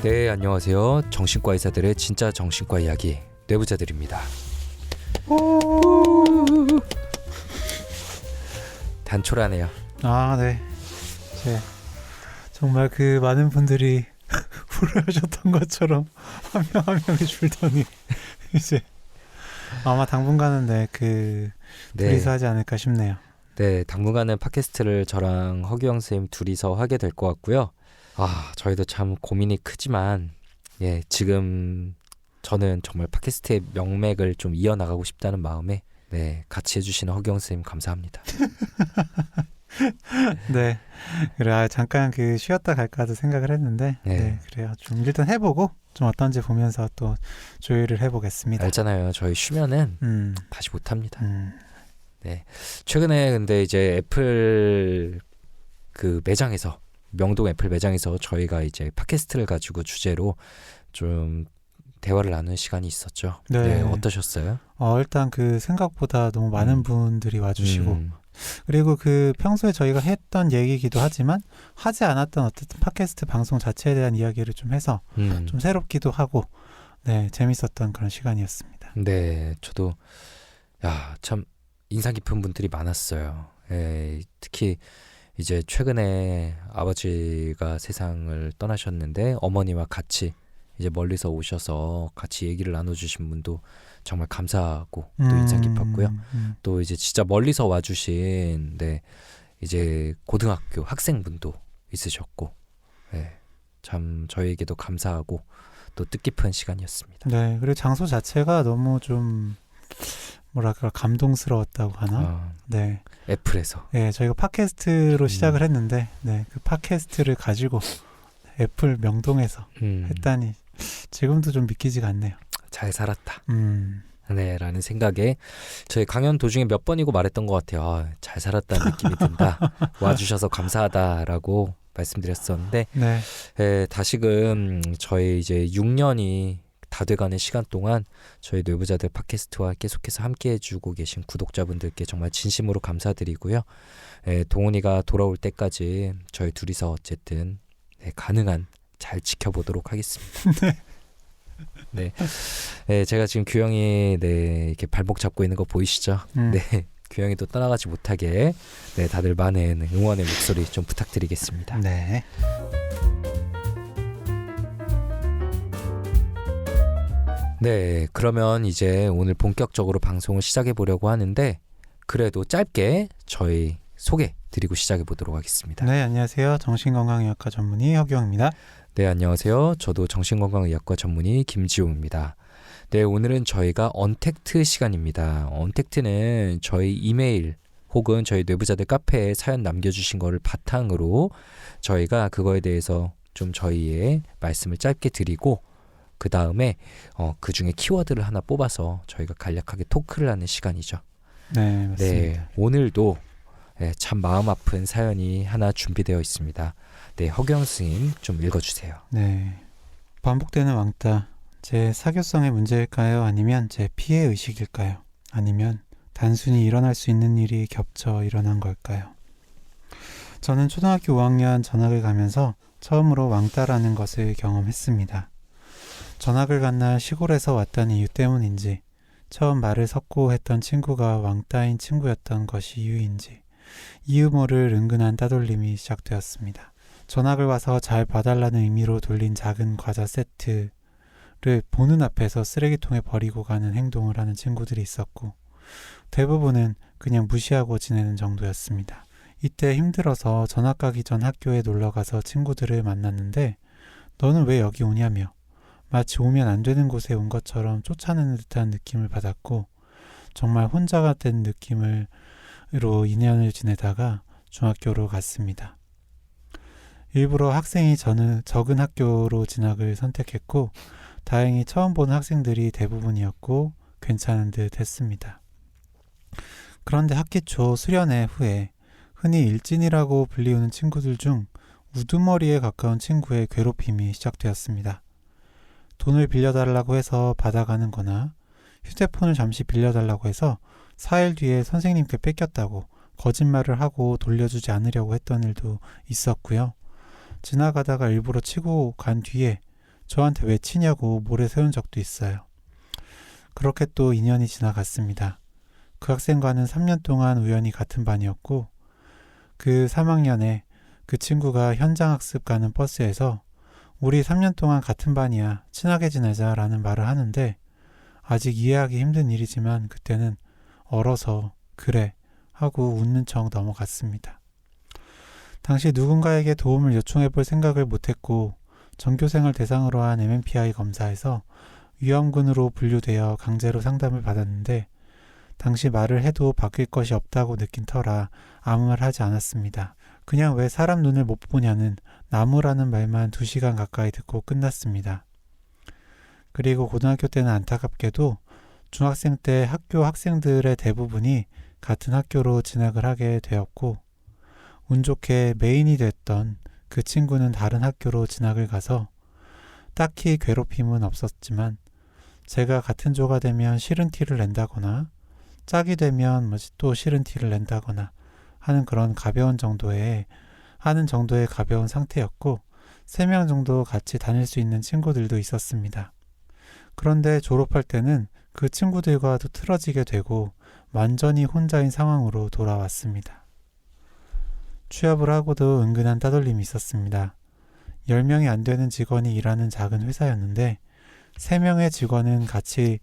네, 안녕하세요. 정신과 의사들의 진짜 정신과 이야기 뇌부자들입니다. 단촐하네요. 아, 네. 정말 그 많은 분들이 후회하셨던 것처럼 한 명 한 명이 줄더니 이제 아마 당분간은 둘이서 하지 않을까 싶네요. 네, 당분간은 팟캐스트를 저랑 허규영 선생님 둘이서 하게 될 것 같고요. 저희도 참 고민이 크지만 지금 저는 정말 팟캐스트의 명맥을 좀 이어나가고 싶다는 마음에 같이 해주시는 허규영 선생님 감사합니다. 네, 그래 잠깐 쉬었다 갈까도 생각을 했는데 그래요. 좀 일단 해보고 좀 어떤지 보면서 또 조율을 해보겠습니다. 알잖아요. 저희 쉬면은 다시 못합니다. 네, 최근에 근데 이제 애플 매장에서 명동 애플 매장에서 저희가 이제 팟캐스트를 가지고 주제로 좀 대화를 나누는 시간이 있었죠. 네, 어떠셨어요? 일단 생각보다 너무 많은 분들이 와주시고 그리고 평소에 저희가 했던 얘기이기도 하지만 하지 않았던 어쨌든 팟캐스트 방송 자체에 대한 이야기를 좀 해서 좀 새롭기도 하고 재밌었던 그런 시간이었습니다. 네, 저도 참 인상 깊은 분들이 많았어요. 특히 이제 최근에 아버지가 세상을 떠나셨는데 어머니와 같이 이제 멀리서 오셔서 같이 얘기를 나눠주신 분도 정말 감사하고 또 인상 깊었고요. 또 이제 진짜 멀리서 와주신 이제 고등학교 학생분도 있으셨고 참 저희에게도 감사하고 또 뜻깊은 시간이었습니다. 네, 그리고 장소 자체가 너무 좀 뭐랄까 감동스러웠다고 하나? 네. 애플에서. 네, 저희가 팟캐스트로 시작을 했는데 그 팟캐스트를 가지고 애플 명동에서 했다니 지금도 좀 믿기지가 않네요. 잘 살았다. 네, 라는 생각에 저희 강연 도중에 몇 번이고 말했던 것 같아요. 잘 살았다는 느낌이 든다. 와주셔서 감사하다라고 말씀드렸었는데 다시금 저희 이제 6년이 다 돼가는 시간 동안 저희 뇌부자들 팟캐스트와 계속해서 함께 해주고 계신 구독자분들께 정말 진심으로 감사드리고요. 동훈이가 돌아올 때까지 저희 둘이서 어쨌든 가능한 잘 지켜보도록 하겠습니다. 제가 지금 규영이 이렇게 발목 잡고 있는 거 보이시죠? 규영이도 떠나가지 못하게 다들 많은 응원의 목소리 좀 부탁드리겠습니다. 네. 네, 그러면 이제 오늘 본격적으로 방송을 시작해 보려고 하는데 그래도 짧게 저희 소개 드리고 시작해 보도록 하겠습니다. 네, 안녕하세요. 정신건강의학과 전문의 허규영입니다. 네, 안녕하세요. 저도 정신건강의학과 전문의 김지용입니다. 네, 오늘은 저희가 언택트 시간입니다. 언택트는 저희 이메일 혹은 저희 뇌부자들 카페에 사연 남겨주신 거를 바탕으로 저희가 그거에 대해서 좀 저희의 말씀을 짧게 드리고 그 다음에 그 중에 키워드를 하나 뽑아서 저희가 간략하게 토크를 하는 시간이죠. 네, 맞습니다. 네, 오늘도 참 마음 아픈 사연이 하나 준비되어 있습니다. 네, 허경 스님 좀 읽어주세요. 네, 반복되는 왕따, 제 사교성의 문제일까요? 아니면 제 피해 의식일까요? 아니면 단순히 일어날 수 있는 일이 겹쳐 일어난 걸까요? 저는 초등학교 5학년 전학을 가면서 처음으로 왕따라는 것을 경험했습니다. 전학을 간 날 시골에서 왔다는 이유 때문인지 처음 말을 섞고 했던 친구가 왕따인 친구였던 것이 이유인지 이유 모를 은근한 따돌림이 시작되었습니다. 전학을 와서 잘 봐달라는 의미로 돌린 작은 과자 세트를 보는 앞에서 쓰레기통에 버리고 가는 행동을 하는 친구들이 있었고 대부분은 그냥 무시하고 지내는 정도였습니다. 이때 힘들어서 전학 가기 전 학교에 놀러가서 친구들을 만났는데 너는 왜 여기 오냐며 마치 오면 안 되는 곳에 온 것처럼 쫓아내는 듯한 느낌을 받았고 정말 혼자가 된 느낌으로 2년을 지내다가 중학교로 갔습니다. 일부러 학생이 적은 학교로 진학을 선택했고 다행히 처음 보는 학생들이 대부분이었고 괜찮은 듯 했습니다. 그런데 학기 초 수련회 후에 흔히 일진이라고 불리우는 친구들 중 우두머리에 가까운 친구의 괴롭힘이 시작되었습니다. 돈을 빌려달라고 해서 받아가는 거나 휴대폰을 잠시 빌려달라고 해서 4일 뒤에 선생님께 뺏겼다고 거짓말을 하고 돌려주지 않으려고 했던 일도 있었고요. 지나가다가 일부러 치고 간 뒤에 저한테 왜 치냐고 모래 세운 적도 있어요. 그렇게 또 2년이 지나갔습니다. 그 학생과는 3년 동안 우연히 같은 반이었고 그 3학년에 그 친구가 현장학습 가는 버스에서 우리 3년 동안 같은 반이야. 친하게 지내자라는 말을 하는데 아직 이해하기 힘든 일이지만 그때는 얼어서 그래 하고 웃는 척 넘어갔습니다. 당시 누군가에게 도움을 요청해 볼 생각을 못했고 전교생을 대상으로 한 MMPI 검사에서 위험군으로 분류되어 강제로 상담을 받았는데 당시 말을 해도 바뀔 것이 없다고 느낀 터라 아무 말 하지 않았습니다. 그냥 왜 사람 눈을 못 보냐는 나무라는 말만 2시간 가까이 듣고 끝났습니다. 그리고 고등학교 때는 안타깝게도 중학생 때 학교 학생들의 대부분이 같은 학교로 진학을 하게 되었고 운 좋게 메인이 됐던 그 친구는 다른 학교로 진학을 가서 딱히 괴롭힘은 없었지만 제가 같은 조가 되면 싫은 티를 낸다거나 짝이 되면 또 싫은 티를 낸다거나 하는 그런 가벼운 정도의 가벼운 상태였고 3명 정도 같이 다닐 수 있는 친구들도 있었습니다. 그런데 졸업할 때는 그 친구들과도 틀어지게 되고 완전히 혼자인 상황으로 돌아왔습니다. 취업을 하고도 은근한 따돌림이 있었습니다. 10명이 안 되는 직원이 일하는 작은 회사였는데 3명의 직원은 같이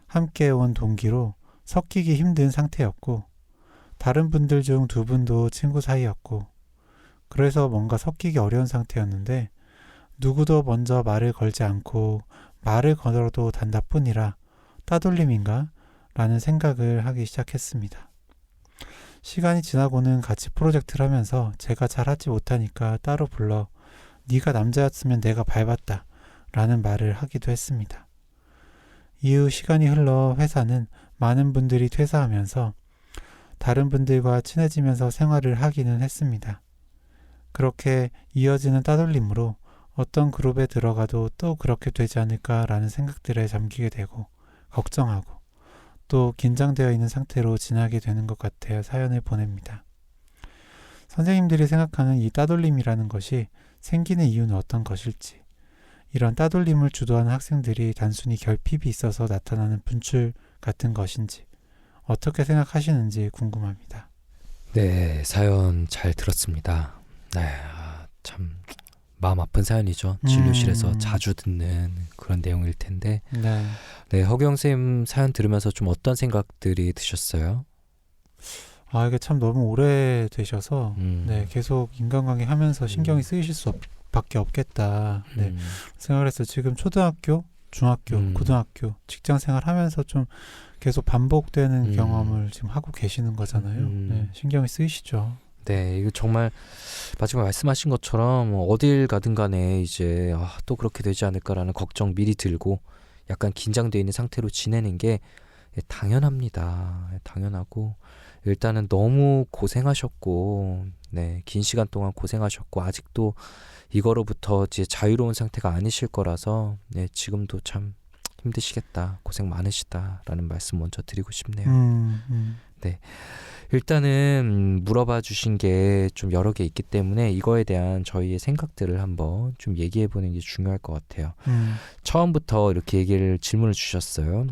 함께 온 동기로 섞이기 힘든 상태였고 다른 분들 중 2분도 친구 사이였고 그래서 뭔가 섞이기 어려운 상태였는데 누구도 먼저 말을 걸지 않고 말을 걸어도 단답뿐이라 따돌림인가? 라는 생각을 하기 시작했습니다. 시간이 지나고는 같이 프로젝트를 하면서 제가 잘하지 못하니까 따로 불러 네가 남자였으면 내가 밟았다 라는 말을 하기도 했습니다. 이후 시간이 흘러 회사는 많은 분들이 퇴사하면서 다른 분들과 친해지면서 생활을 하기는 했습니다. 그렇게 이어지는 따돌림으로 어떤 그룹에 들어가도 또 그렇게 되지 않을까라는 생각들에 잠기게 되고 걱정하고 또 긴장되어 있는 상태로 지나게 되는 것 같아 사연을 보냅니다. 선생님들이 생각하는 이 따돌림이라는 것이 생기는 이유는 어떤 것일지, 이런 따돌림을 주도하는 학생들이 단순히 결핍이 있어서 나타나는 분출 같은 것인지 어떻게 생각하시는지 궁금합니다. 네, 사연 잘 들었습니다. 네, 참 마음 아픈 사연이죠. 진료실에서 자주 듣는 그런 내용일 텐데. 네, 허경 쌤 사연 들으면서 좀 어떤 생각들이 드셨어요? 이게 참 너무 오래 되셔서 계속 인간관계 하면서 신경이 쓰이실 수밖에 없겠다. 생각을 했어요. 지금 초등학교, 중학교, 고등학교, 직장생활 하면서 좀 계속 반복되는 경험을 지금 하고 계시는 거잖아요. 네, 신경이 쓰이시죠. 네, 이거 정말 마지막에 말씀하신 것처럼 어딜 가든 간에 이제 또 그렇게 되지 않을까라는 걱정 미리 들고 약간 긴장되어 있는 상태로 지내는 게 당연합니다. 당연하고 일단은 너무 고생하셨고 네, 긴 시간 동안 고생하셨고 아직도 이거로부터 이제 자유로운 상태가 아니실 거라서 네, 지금도 참 힘드시겠다, 고생 많으시다라는 말씀 먼저 드리고 싶네요. 네, 일단은 물어봐 주신 게 좀 여러 개 있기 때문에 이거에 대한 저희의 생각들을 한번 좀 얘기해 보는 게 중요할 것 같아요. 처음부터 이렇게 질문을 주셨어요.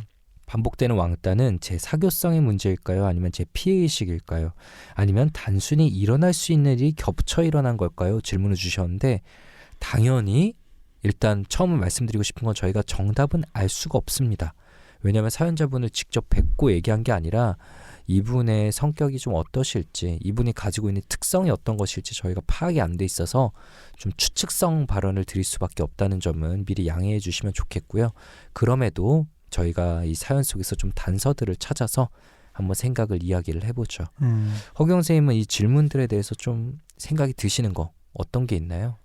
반복되는 왕따는 제 사교성의 문제일까요? 아니면 제 피해의식일까요? 아니면 단순히 일어날 수 있는 일이 겹쳐 일어난 걸까요? 질문을 주셨는데 당연히 일단 처음 말씀드리고 싶은 건 저희가 정답은 알 수가 없습니다. 왜냐하면 사연자분을 직접 뵙고 얘기한 게 아니라 이분의 성격이 좀 어떠실지, 이분이 가지고 있는 특성이 어떤 것일지 저희가 파악이 안 돼 있어서 좀 추측성 발언을 드릴 수밖에 없다는 점은 미리 양해해 주시면 좋겠고요. 그럼에도 저희가 이 사연 속에서 좀 단서들을 찾아서 한번 생각을 이야기를 해보죠. 허경 선생님은 이 질문들에 대해서 좀 생각이 드시는 거 어떤 게 있나요?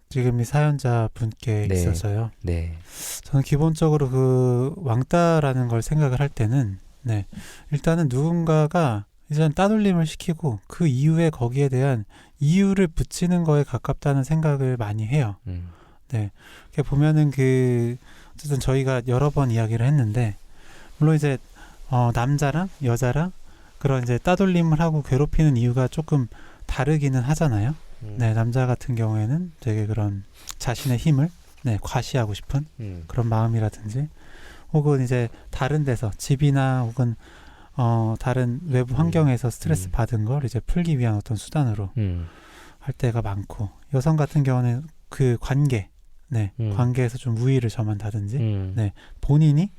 지금 이 사연자 분께 있어서요. 네. 저는 기본적으로 그 왕따라는 걸 생각을 할 때는 일단은 누군가가 이제 따돌림을 시키고 그 이후에 거기에 대한 이유를 붙이는 거에 가깝다는 생각을 많이 해요. 네. 이렇게 보면은 어쨌든 저희가 여러 번 이야기를 했는데 물론 이제 남자랑 여자랑 그런 이제 따돌림을 하고 괴롭히는 이유가 조금 다르기는 하잖아요. 네, 남자 같은 경우에는 되게 그런 자신의 힘을 네, 과시하고 싶은 그런 마음이라든지, 혹은 이제 다른 데서 집이나 혹은 다른 외부 환경에서 스트레스 받은 걸 이제 풀기 위한 어떤 수단으로 할 때가 많고, 여성 같은 경우는 그 관계에서 좀 우위를 점한다든지, 네, 본인이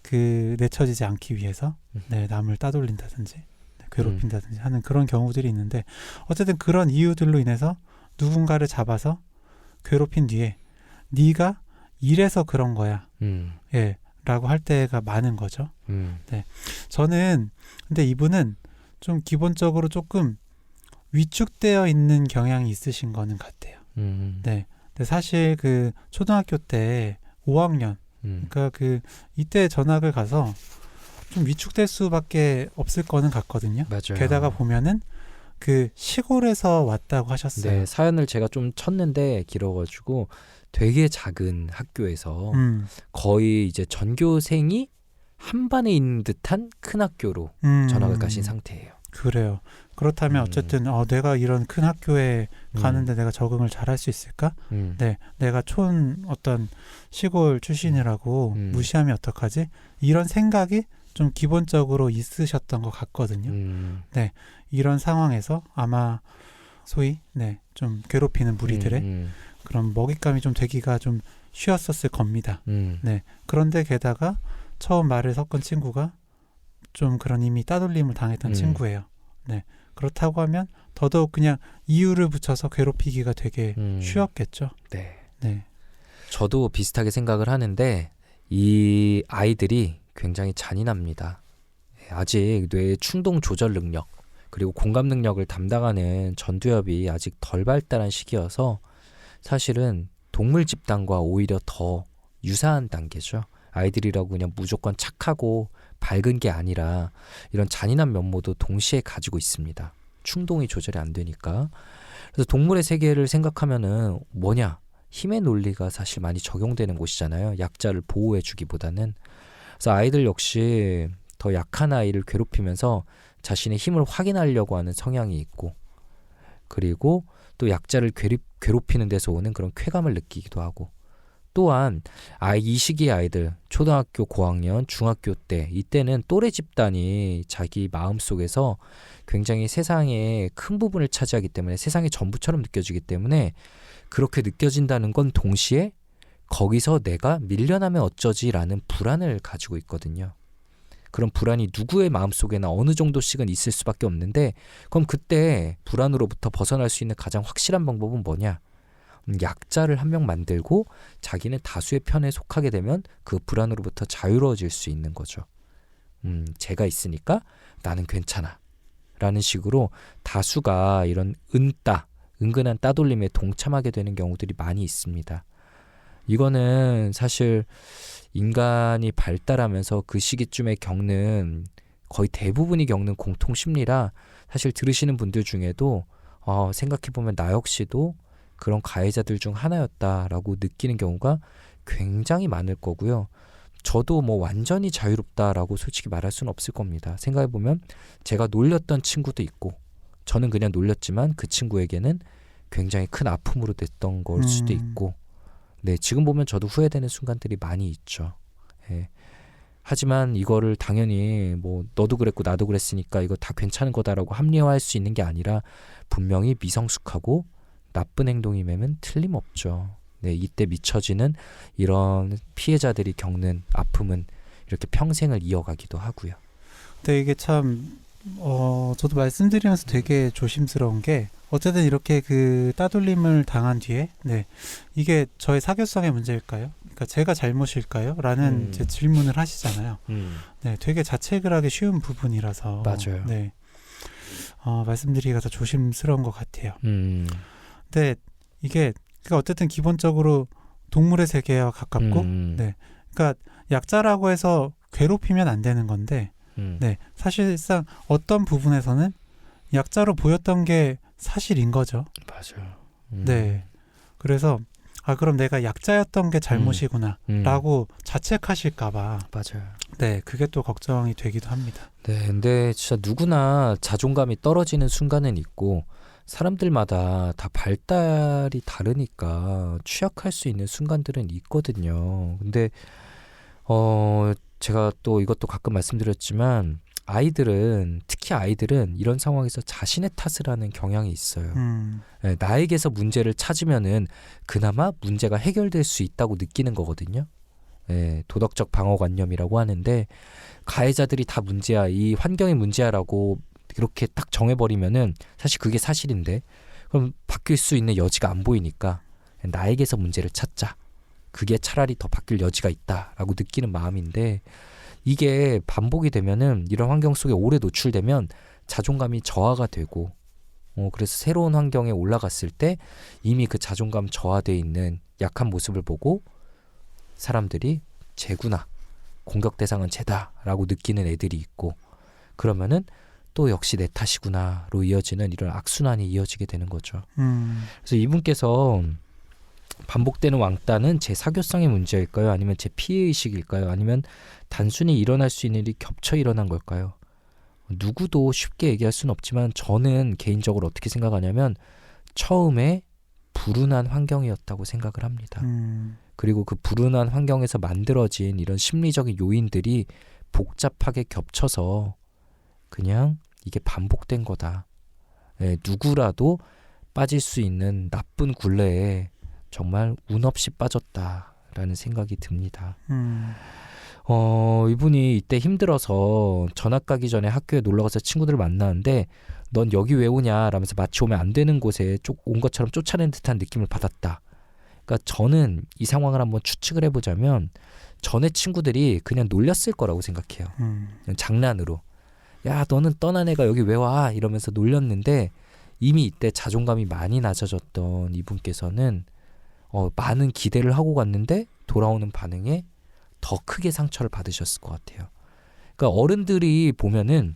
그 내쳐지지 않기 위해서 네, 남을 따돌린다든지 네, 괴롭힌다든지 하는 그런 경우들이 있는데, 어쨌든 그런 이유들로 인해서 누군가를 잡아서 괴롭힌 뒤에 네가 이래서 그런 거야, 예, 라고 할 때가 많은 거죠. 네, 저는 근데 이분은 좀 기본적으로 조금 위축되어 있는 경향이 있으신 거는 같아요. 네, 근데 사실 그 초등학교 때 5학년, 그러니까 그 이때 전학을 가서 좀 위축될 수밖에 없을 거는 같거든요. 맞아요. 게다가 보면은 그 시골에서 왔다고 하셨어요. 네, 사연을 제가 좀 쳤는데 길어가지고 되게 작은 학교에서 거의 이제 전교생이 한 반에 있는 듯한 큰 학교로 전학을 가신 상태예요. 그래요. 그렇다면 어쨌든 내가 이런 큰 학교에 가는데 내가 적응을 잘할 수 있을까? 네, 내가 어떤 시골 출신이라고 무시하면 어떡하지? 이런 생각이 좀 기본적으로 있으셨던 것 같거든요. 네, 이런 상황에서 아마 소위 좀 괴롭히는 무리들의 그런 먹잇감이 좀 되기가 좀 쉬웠었을 겁니다. 네, 그런데 게다가 처음 말을 섞은 친구가 좀 그런 이미 따돌림을 당했던 친구예요. 네, 그렇다고 하면 더더욱 그냥 이유를 붙여서 괴롭히기가 되게 쉬웠겠죠. 네. 네. 저도 비슷하게 생각을 하는데 이 아이들이 굉장히 잔인합니다. 아직 뇌의 충동 조절 능력 그리고 공감 능력을 담당하는 전두엽이 아직 덜 발달한 시기여서 사실은 동물 집단과 오히려 더 유사한 단계죠. 아이들이라고 그냥 무조건 착하고 밝은 게 아니라 이런 잔인한 면모도 동시에 가지고 있습니다. 충동이 조절이 안 되니까. 그래서 동물의 세계를 생각하면은 뭐냐? 힘의 논리가 사실 많이 적용되는 곳이잖아요. 약자를 보호해 주기보다는. 그래서 아이들 역시 더 약한 아이를 괴롭히면서 자신의 힘을 확인하려고 하는 성향이 있고, 그리고 또 약자를 괴롭히는 데서 오는 그런 쾌감을 느끼기도 하고, 또한 이 시기의 아이들 초등학교 고학년 중학교 때 이때는 또래 집단이 자기 마음속에서 굉장히 세상의 큰 부분을 차지하기 때문에 세상의 전부처럼 느껴지기 때문에 그렇게 느껴진다는 건 동시에 거기서 내가 밀려나면 어쩌지라는 불안을 가지고 있거든요. 그런 불안이 누구의 마음속에나 어느 정도씩은 있을 수밖에 없는데, 그럼 그때 불안으로부터 벗어날 수 있는 가장 확실한 방법은 뭐냐? 약자를 한 명 만들고 자기는 다수의 편에 속하게 되면 그 불안으로부터 자유로워질 수 있는 거죠. 제가 있으니까 나는 괜찮아 라는 식으로 다수가 이런 은근한 따돌림에 동참하게 되는 경우들이 많이 있습니다. 이거는 사실 인간이 발달하면서 그 시기쯤에 겪는 거의 대부분이 겪는 공통심리라 사실 들으시는 분들 중에도 생각해보면 나 역시도 그런 가해자들 중 하나였다라고 느끼는 경우가 굉장히 많을 거고요. 저도 뭐 완전히 자유롭다라고 솔직히 말할 수는 없을 겁니다. 생각해보면 제가 놀렸던 친구도 있고 저는 그냥 놀렸지만 그 친구에게는 굉장히 큰 아픔으로 됐던 걸 수도 있고, 네, 지금 보면 저도 후회되는 순간들이 많이 있죠. 예. 하지만 이거를 당연히 뭐 너도 그랬고 나도 그랬으니까 이거 다 괜찮은 거다라고 합리화할 수 있는 게 아니라 분명히 미성숙하고 나쁜 행동임에는 틀림없죠. 네, 이때 미쳐지는 이런 피해자들이 겪는 아픔은 이렇게 평생을 이어가기도 하고요. 근데 이게 참 저도 말씀드리면서 되게 조심스러운 게, 어쨌든 이렇게 그 따돌림을 당한 뒤에 이게 저의 사교성의 문제일까요? 그러니까 제가 잘못일까요? 라는 제 질문을 하시잖아요. 네, 되게 자책을 하기 쉬운 부분이라서 맞아요. 네, 말씀드리기가 더 조심스러운 것 같아요. 근데 이게 그러니까 어쨌든 기본적으로 동물의 세계와 가깝고, 네, 그러니까 약자라고 해서 괴롭히면 안 되는 건데, 네, 사실상 어떤 부분에서는 약자로 보였던 게 사실인 거죠. 맞아요. 네, 그래서 그럼 내가 약자였던 게 잘못이구나 라고 자책하실까봐, 맞아요. 네, 그게 또 걱정이 되기도 합니다. 네, 근데 진짜 누구나 자존감이 떨어지는 순간은 있고, 사람들마다 다 발달이 다르니까 취약할 수 있는 순간들은 있거든요. 근데 제가 또 이것도 가끔 말씀드렸지만 특히 아이들은 이런 상황에서 자신의 탓을 하는 경향이 있어요. 네, 나에게서 문제를 찾으면은 그나마 문제가 해결될 수 있다고 느끼는 거거든요. 네, 도덕적 방어관념이라고 하는데, 가해자들이 다 문제야, 이 환경이 문제야라고 이렇게 딱 정해버리면은 사실 그게 사실인데, 그럼 바뀔 수 있는 여지가 안 보이니까 나에게서 문제를 찾자, 그게 차라리 더 바뀔 여지가 있다라고 느끼는 마음인데, 이게 반복이 되면은, 이런 환경 속에 오래 노출되면 자존감이 저하가 되고, 그래서 새로운 환경에 올라갔을 때 이미 그 자존감 저하돼 있는 약한 모습을 보고 사람들이 쟤구나, 공격 대상은 쟤다라고 느끼는 애들이 있고, 그러면은 또 역시 내 탓이구나로 이어지는 이런 악순환이 이어지게 되는 거죠. 그래서 이분께서 반복되는 왕따는 제 사교성의 문제일까요? 아니면 제 피해의식일까요? 아니면 단순히 일어날 수 있는 일이 겹쳐 일어난 걸까요? 누구도 쉽게 얘기할 수는 없지만, 저는 개인적으로 어떻게 생각하냐면 처음에 불운한 환경이었다고 생각을 합니다. 그리고 그 불운한 환경에서 만들어진 이런 심리적인 요인들이 복잡하게 겹쳐서 그냥 이게 반복된 거다. 누구라도 빠질 수 있는 나쁜 굴레에 정말 운 없이 빠졌다라는 생각이 듭니다. 이분이 이때 힘들어서 전학 가기 전에 학교에 놀러가서 친구들을 만나는데, 넌 여기 왜 오냐 라면서 마치 오면 안 되는 곳에 온 것처럼 쫓아낸 듯한 느낌을 받았다. 그러니까 저는 이 상황을 한번 추측을 해보자면, 전에 친구들이 그냥 놀렸을 거라고 생각해요. 그냥 장난으로. 야, 너는 떠난 애가 여기 왜 와? 이러면서 놀렸는데, 이미 이때 자존감이 많이 낮아졌던 이분께서는 많은 기대를 하고 갔는데 돌아오는 반응에 더 크게 상처를 받으셨을 것 같아요. 그러니까 어른들이 보면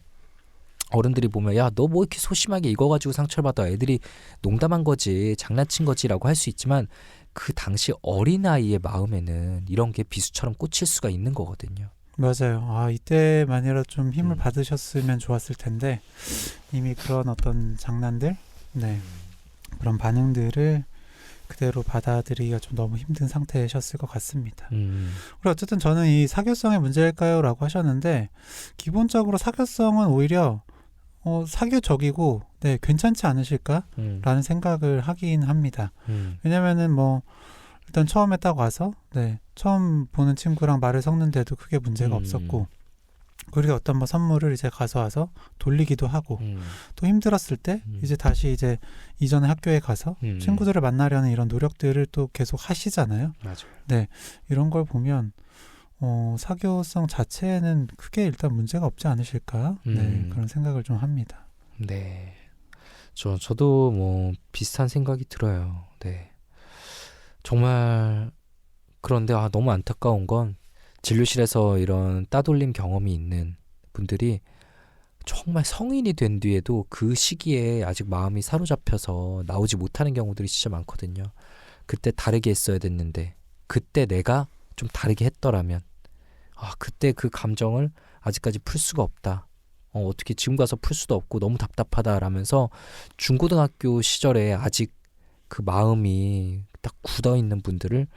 야, 너 뭐 이렇게 소심하게 이거 가지고 상처를 받아, 애들이 농담한 거지, 장난친 거지라고 할 수 있지만, 그 당시 어린아이의 마음에는 이런 게 비수처럼 꽂힐 수가 있는 거거든요. 맞아요. 이때만이라도 좀 힘을 받으셨으면 좋았을 텐데, 이미 그런 어떤 장난들, 그런 반응들을 그대로 받아들이기가 좀 너무 힘든 상태셨을 것 같습니다. 그리고 어쨌든 저는 이 사교성의 문제일까요? 라고 하셨는데, 기본적으로 사교성은 오히려 사교적이고 괜찮지 않으실까? 라는 생각을 하긴 합니다. 왜냐면은 일단 처음에 딱 와서 처음 보는 친구랑 말을 섞는데도 크게 문제가 없었고, 그리고 어떤 선물을 이제 가져와서 돌리기도 하고, 또 힘들었을 때 이제 다시 이제 이전의 학교에 가서 친구들을 만나려는 이런 노력들을 또 계속 하시잖아요. 맞아요. 이런 걸 보면 사교성 자체에는 크게 일단 문제가 없지 않으실까? 그런 생각을 좀 합니다. 네, 저도 비슷한 생각이 들어요. 네, 정말. 그런데 너무 안타까운 건, 진료실에서 이런 따돌림 경험이 있는 분들이 정말 성인이 된 뒤에도 그 시기에 아직 마음이 사로잡혀서 나오지 못하는 경우들이 진짜 많거든요. 그때 다르게 했어야 됐는데, 그때 내가 좀 다르게 했더라면, 그때 그 감정을 아직까지 풀 수가 없다, 어떻게 지금 가서 풀 수도 없고 너무 답답하다라면서 중고등학교 시절에 아직 그 마음이 딱 굳어있는 분들을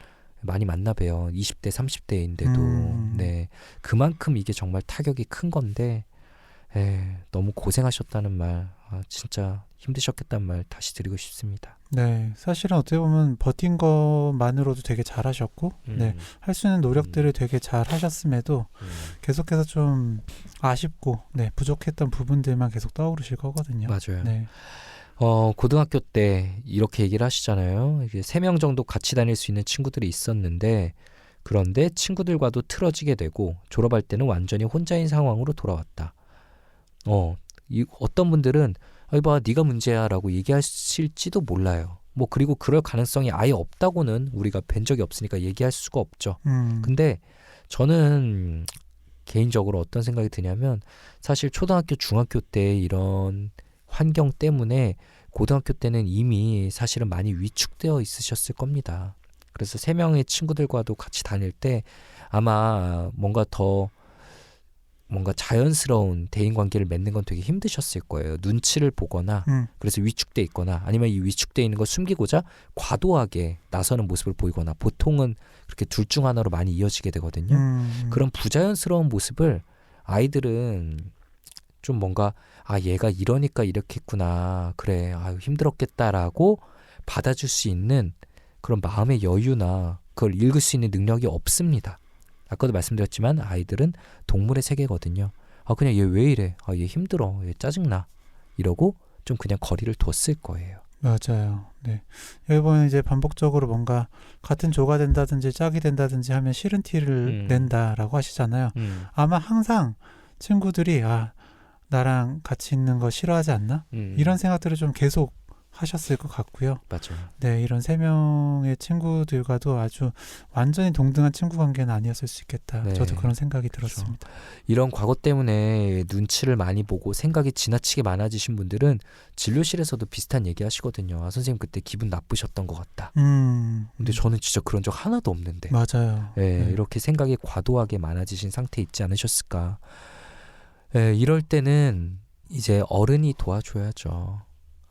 많이 만나 봬요. 20대 30대인데도 그만큼 이게 정말 타격이 큰 건데, 너무 고생하셨다는 말, 진짜 힘드셨겠다는 말 다시 드리고 싶습니다. 네, 사실은 어떻게 보면 버틴 것만으로도 되게 잘하셨고, 할 수 있는 노력들을 되게 잘 하셨음에도 계속해서 좀 아쉽고 부족했던 부분들만 계속 떠오르실 거거든요. 맞아요. 고등학교 때 이렇게 얘기를 하시잖아요. 이게 3명 정도 같이 다닐 수 있는 친구들이 있었는데, 그런데 친구들과도 틀어지게 되고 졸업할 때는 완전히 혼자인 상황으로 돌아왔다. 어떤 분들은 봐, 네가 문제야 라고 얘기하실지도 몰라요. 그리고 그럴 가능성이 아예 없다고는 우리가 뵌 적이 없으니까 얘기할 수가 없죠. 근데 저는 개인적으로 어떤 생각이 드냐면, 사실 초등학교, 중학교 때 이런 환경 때문에 고등학교 때는 이미 사실은 많이 위축되어 있으셨을 겁니다. 그래서 3명의 친구들과도 같이 다닐 때 아마 뭔가 더 뭔가 자연스러운 대인관계를 맺는 건 되게 힘드셨을 거예요. 눈치를 보거나 그래서 위축돼 있거나 아니면 이 위축돼 있는 걸 숨기고자 과도하게 나서는 모습을 보이거나 보통은 그렇게 둘 중 하나로 많이 이어지게 되거든요. 그런 부자연스러운 모습을 아이들은 좀 뭔가 얘가 이러니까 이렇게 했구나. 그래 아유 힘들었겠다라고 받아줄 수 있는 그런 마음의 여유나 그걸 읽을 수 있는 능력이 없습니다. 아까도 말씀드렸지만 아이들은 동물의 세계거든요. 그냥 얘 왜 이래? 얘 힘들어. 얘 짜증나. 이러고 좀 그냥 거리를 뒀을 거예요. 맞아요. 네. 여기 보면 이제 반복적으로 뭔가 같은 조가 된다든지 짝이 된다든지 하면 싫은 티를 낸다라고 하시잖아요. 아마 항상 친구들이 나랑 같이 있는 거 싫어하지 않나? 이런 생각들을 좀 계속 하셨을 것 같고요. 맞아요. 네, 이런 3명의 친구들과도 아주 완전히 동등한 친구 관계는 아니었을 수 있겠다. 네. 저도 그런 생각이 들었습니다. 이런 과거 때문에 눈치를 많이 보고 생각이 지나치게 많아지신 분들은 진료실에서도 비슷한 얘기 하시거든요. 선생님 그때 기분 나쁘셨던 것 같다. 근데 저는 진짜 그런 적 하나도 없는데. 맞아요. 네. 이렇게 생각이 과도하게 많아지신 상태에 있지 않으셨을까. 네, 이럴 때는 이제 어른이 도와줘야죠.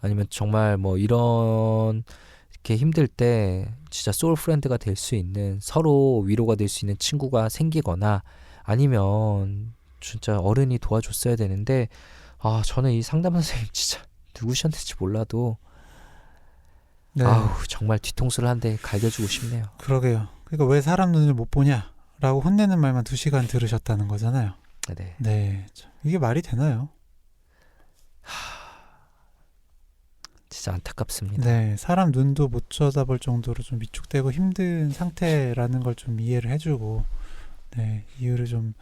아니면 정말 뭐 이런 이렇게 힘들 때 진짜 소울 프렌드가 될 수 있는 서로 위로가 될 수 있는 친구가 생기거나 아니면 진짜 어른이 도와줬어야 되는데 저는 이 상담 선생님 진짜 누구셨는지 몰라도 네. 정말 뒤통수를 한 대 갈겨주고 싶네요. 그러게요. 그러니까 왜 사람 눈을 못 보냐라고 혼내는 말만 2시간 들으셨다는 거잖아요. 네. 네. 이게 말이 되나요? 진짜 안타깝습니다. 네, 사람 눈도 못 쳐다볼 정도로 좀 위축되고 힘든 상태라는 걸 좀 이해를 해주고, 네, 이유를 좀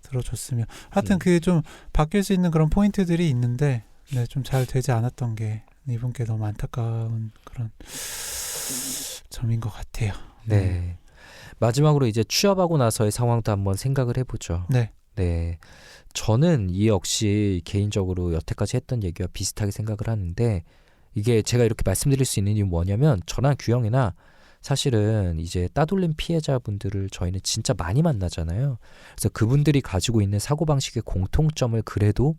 들어줬으면. 하여튼 그 좀 바뀔 수 있는 그런 포인트들이 있는데, 네, 좀 잘 되지 않았던 게 이분께 너무 안타까운 그런 점인 것 같아요. 네. 마지막으로 이제 취업하고 나서의 상황도 한번 생각을 해보죠. 네. 네. 저는 이 역시 개인적으로 여태까지 했던 얘기와 비슷하게 생각을 하는데, 이게 제가 이렇게 말씀드릴 수 있는 이유는 뭐냐면 저나 규영이나 사실은 이제 따돌림 피해자분들을 저희는 진짜 많이 만나잖아요. 그래서 그분들이 가지고 있는 사고방식의 공통점을 그래도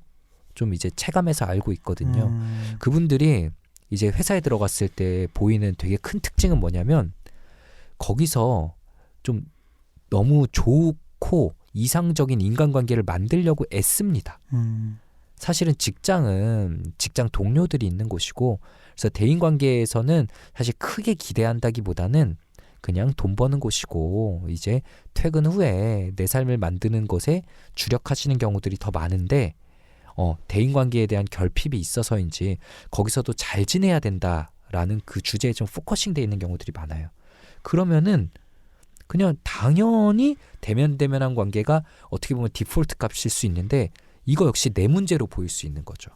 좀 이제 체감해서 알고 있거든요. 그분들이 이제 회사에 들어갔을 때 보이는 되게 큰 특징은 뭐냐면 거기서 좀 너무 좋고 이상적인 인간관계를 만들려고 애씁니다. 사실은 직장은 직장 동료들이 있는 곳이고 그래서 대인관계에서는 사실 크게 기대한다기보다는 그냥 돈 버는 곳이고 이제 퇴근 후에 내 삶을 만드는 것에 주력하시는 경우들이 더 많은데 대인관계에 대한 결핍이 있어서인지 거기서도 잘 지내야 된다라는 그 주제에 좀 포커싱되어 있는 경우들이 많아요. 그러면은 그냥 당연히 대면대면한 관계가 어떻게 보면 디폴트 값일 수 있는데 이거 역시 내 문제로 보일 수 있는 거죠.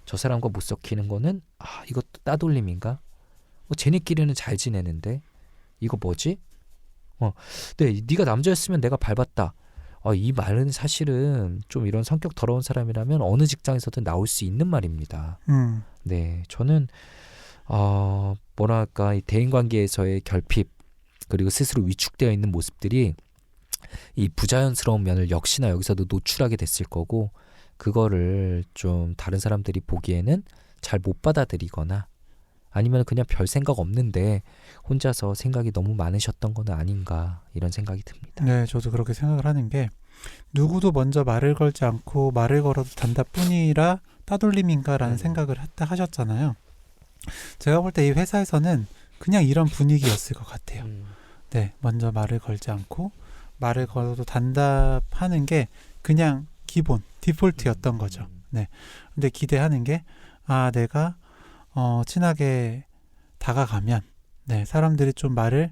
저 사람과 못 섞이는 거는 이것도 따돌림인가? 쟤네끼리는 잘 지내는데 이거 뭐지? 네, 네가 남자였으면 내가 밟았다. 이 말은 사실은 좀 이런 성격 더러운 사람이라면 어느 직장에서든 나올 수 있는 말입니다. 네, 저는 뭐랄까 이 대인관계에서의 결핍 그리고 스스로 위축되어 있는 모습들이 이 부자연스러운 면을 역시나 여기서도 노출하게 됐을 거고 그거를 좀 다른 사람들이 보기에는 잘 못 받아들이거나 아니면 그냥 별 생각 없는데 혼자서 생각이 너무 많으셨던 건 아닌가 이런 생각이 듭니다. 네, 저도 그렇게 생각을 하는 게 누구도 먼저 말을 걸지 않고 말을 걸어도 단답뿐이라 따돌림인가라는 생각을 하셨잖아요. 제가 볼 때 이 회사에서는 그냥 이런 분위기였을 것 같아요. 네, 먼저 말을 걸지 않고 말을 걸어도 단답하는 게 그냥 기본, 디폴트였던 거죠. 네. 근데 기대하는 게 내가 친하게 다가가면 네, 사람들이 좀 말을